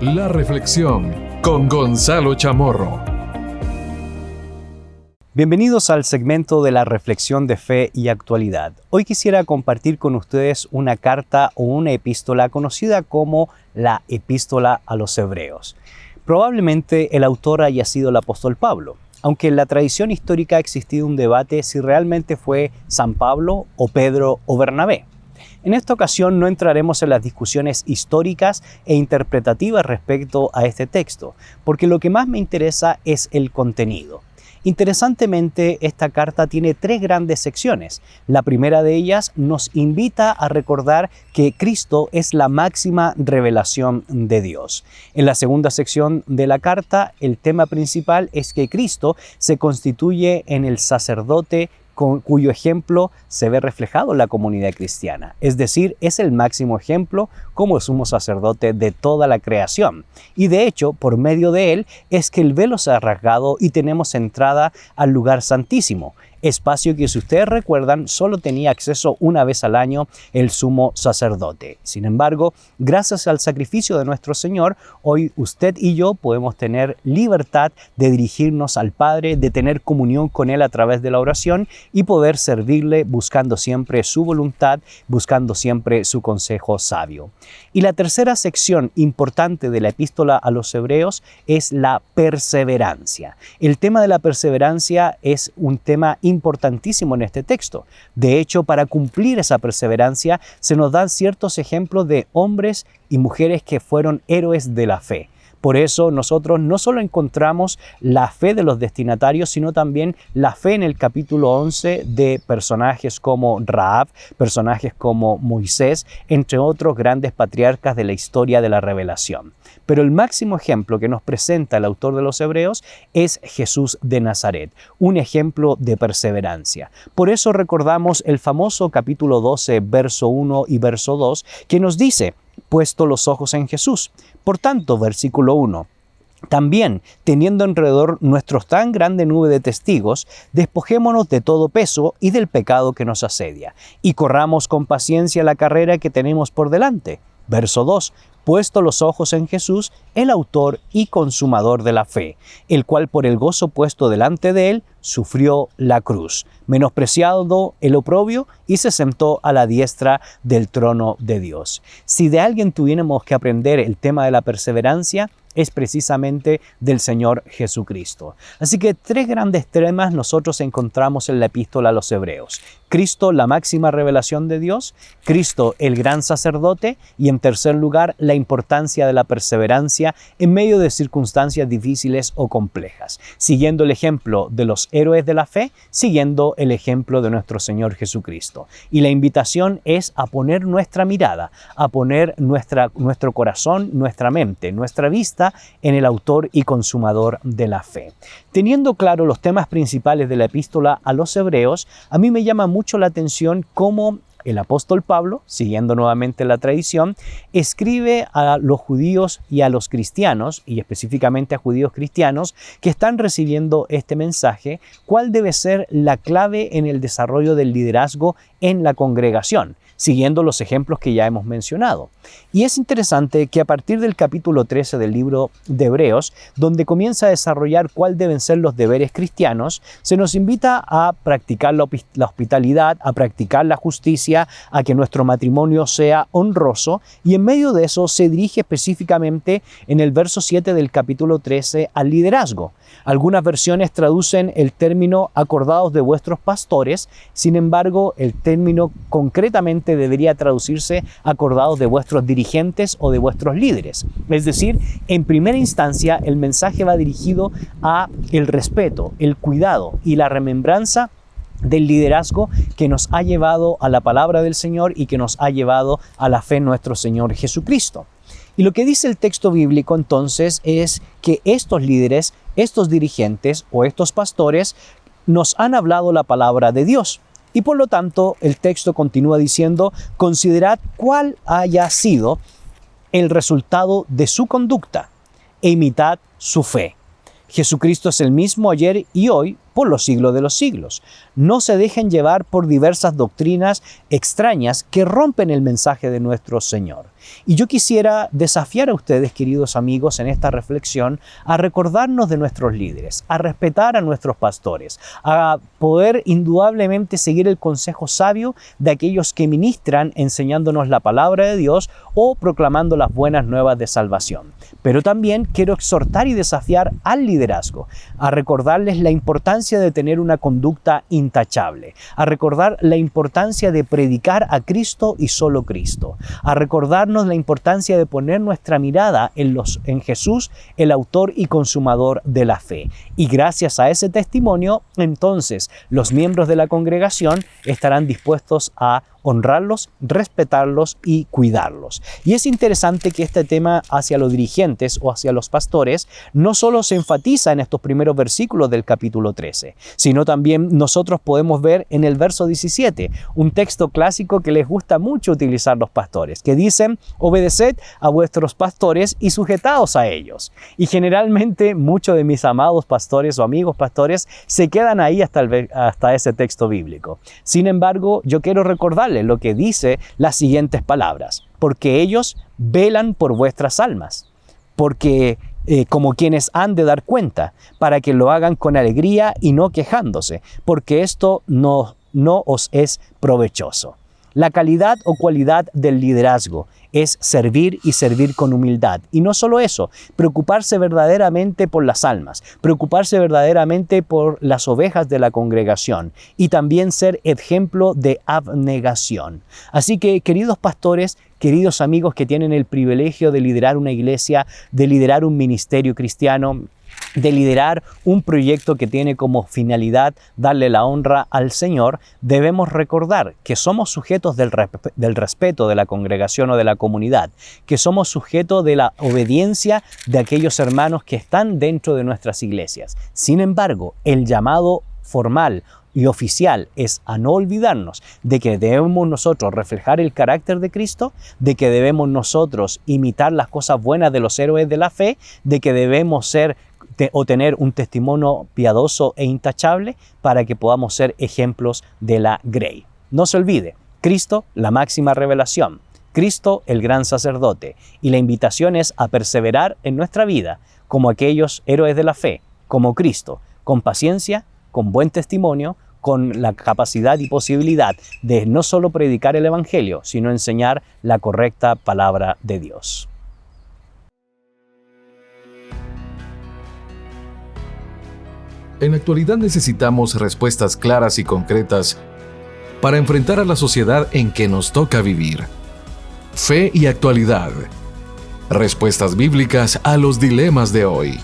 La Reflexión con Gonzalo Chamorro. Bienvenidos al segmento de la reflexión de fe y actualidad. Hoy quisiera compartir con ustedes una carta o una epístola conocida como la Epístola a los Hebreos. Probablemente el autor haya sido el apóstol Pablo, aunque en la tradición histórica ha existido un debate si realmente fue San Pablo o Pedro o Bernabé. En esta ocasión no entraremos en las discusiones históricas e interpretativas respecto a este texto, porque lo que más me interesa es el contenido. Interesantemente, esta carta tiene 3 grandes secciones. La primera de ellas nos invita a recordar que Cristo es la máxima revelación de Dios. En la segunda sección de la carta, el tema principal es que Cristo se constituye en el sacerdote cuyo ejemplo se ve reflejado en la comunidad cristiana. Es decir, es el máximo ejemplo como el sumo sacerdote de toda la creación. Y de hecho, por medio de él es que el velo se ha rasgado y tenemos entrada al lugar santísimo, espacio que, si ustedes recuerdan, solo tenía acceso una vez al año el sumo sacerdote. Sin embargo, gracias al sacrificio de nuestro Señor, hoy usted y yo podemos tener libertad de dirigirnos al Padre, de tener comunión con Él a través de la oración y poder servirle buscando siempre su voluntad, buscando siempre su consejo sabio. Y la tercera sección importante de la epístola a los Hebreos es la perseverancia. El tema de la perseverancia es un tema importantísimo en este texto. De hecho, para cumplir esa perseverancia se nos dan ciertos ejemplos de hombres y mujeres que fueron héroes de la fe. Por eso nosotros no solo encontramos la fe de los destinatarios, sino también la fe en el capítulo 11 de personajes como Rahab, personajes como Moisés, entre otros grandes patriarcas de la historia de la revelación. Pero el máximo ejemplo que nos presenta el autor de los Hebreos es Jesús de Nazaret, un ejemplo de perseverancia. Por eso recordamos el famoso capítulo 12, verso 1 y verso 2, que nos dice: puesto los ojos en Jesús. Por tanto, versículo 1, también, teniendo alrededor nuestros tan grande nube de testigos, despojémonos de todo peso y del pecado que nos asedia, y corramos con paciencia la carrera que tenemos por delante. Verso 2, puesto los ojos en Jesús, el autor y consumador de la fe, el cual por el gozo puesto delante de él, sufrió la cruz, menospreciado el oprobio, y se sentó a la diestra del trono de Dios. Si de alguien tuviéramos que aprender el tema de la perseverancia, es precisamente del Señor Jesucristo. Así que 3 grandes temas nosotros encontramos en la epístola a los Hebreos. Cristo, la máxima revelación de Dios; Cristo, el gran sacerdote; y en tercer lugar, la importancia de la perseverancia en medio de circunstancias difíciles o complejas, siguiendo el ejemplo de los héroes de la fe, siguiendo el ejemplo de nuestro Señor Jesucristo. Y la invitación es a poner nuestra mirada, a poner nuestro corazón, nuestra mente, nuestra vista en el autor y consumador de la fe. Teniendo claro los temas principales de la epístola a los Hebreos, a mí me llama mucho la atención cómo el apóstol Pablo, siguiendo nuevamente la tradición, escribe a los judíos y a los cristianos, y específicamente a judíos cristianos, que están recibiendo este mensaje, cuál debe ser la clave en el desarrollo del liderazgo en la congregación, siguiendo los ejemplos que ya hemos mencionado. Y es interesante que a partir del capítulo 13 del libro de Hebreos, donde comienza a desarrollar cuáles deben ser los deberes cristianos, se nos invita a practicar la hospitalidad, a practicar la justicia, a que nuestro matrimonio sea honroso, y en medio de eso se dirige específicamente en el verso 7 del capítulo 13 al liderazgo. Algunas versiones traducen el término acordados de vuestros pastores, sin embargo, el término concretamente debería traducirse acordados de vuestros dirigentes o de vuestros líderes. Es decir, en primera instancia, el mensaje va dirigido a el respeto, el cuidado y la remembranza del liderazgo que nos ha llevado a la palabra del Señor y que nos ha llevado a la fe en nuestro Señor Jesucristo. Y lo que dice el texto bíblico entonces es que estos líderes, estos dirigentes o estos pastores nos han hablado la palabra de Dios. Y por lo tanto el texto continúa diciendo: considerad cuál haya sido el resultado de su conducta e imitad su fe. Jesucristo es el mismo ayer y hoy por los siglos de los siglos. No se dejen llevar por diversas doctrinas extrañas que rompen el mensaje de nuestro Señor. Y yo quisiera desafiar a ustedes, queridos amigos, en esta reflexión, a recordarnos de nuestros líderes, a respetar a nuestros pastores, a poder indudablemente seguir el consejo sabio de aquellos que ministran enseñándonos la palabra de Dios o proclamando las buenas nuevas de salvación. Pero también quiero exhortar y desafiar al liderazgo, a recordarles la importancia de tener una conducta intachable, a recordar la importancia de predicar a Cristo y solo Cristo, a recordarnos la importancia de poner nuestra mirada en Jesús, el autor y consumador de la fe. Y gracias a ese testimonio, entonces los miembros de la congregación estarán dispuestos a honrarlos, respetarlos y cuidarlos. Y es interesante que este tema hacia los dirigentes o hacia los pastores no solo se enfatiza en estos primeros versículos del capítulo 13, sino también nosotros podemos ver en el verso 17, un texto clásico que les gusta mucho utilizar los pastores, que dicen: obedeced a vuestros pastores y sujetaos a ellos. Y generalmente muchos de mis amados pastores o amigos pastores se quedan ahí hasta ese texto bíblico. Sin embargo, yo quiero recordarles lo que dice las siguientes palabras: porque ellos velan por vuestras almas, porque como quienes han de dar cuenta, para que lo hagan con alegría y no quejándose, porque esto no os es provechoso. La calidad o cualidad del liderazgo es servir y servir con humildad. Y no solo eso, preocuparse verdaderamente por las almas, preocuparse verdaderamente por las ovejas de la congregación y también ser ejemplo de abnegación. Así que, queridos pastores, queridos amigos que tienen el privilegio de liderar una iglesia, de liderar un ministerio cristiano, de liderar un proyecto que tiene como finalidad darle la honra al Señor, debemos recordar que somos sujetos del respeto de la congregación o de la comunidad, que somos sujetos de la obediencia de aquellos hermanos que están dentro de nuestras iglesias. Sin embargo, el llamado formal y oficial es a no olvidarnos de que debemos nosotros reflejar el carácter de Cristo, de que debemos nosotros imitar las cosas buenas de los héroes de la fe, de que debemos ser o tener un testimonio piadoso e intachable para que podamos ser ejemplos de la Grey. No se olvide, Cristo, la máxima revelación, Cristo, el gran sacerdote, y la invitación es a perseverar en nuestra vida como aquellos héroes de la fe, como Cristo, con paciencia, con buen testimonio, con la capacidad y posibilidad de no solo predicar el Evangelio, sino enseñar la correcta palabra de Dios. En la actualidad necesitamos respuestas claras y concretas para enfrentar a la sociedad en que nos toca vivir. Fe y actualidad. Respuestas bíblicas a los dilemas de hoy.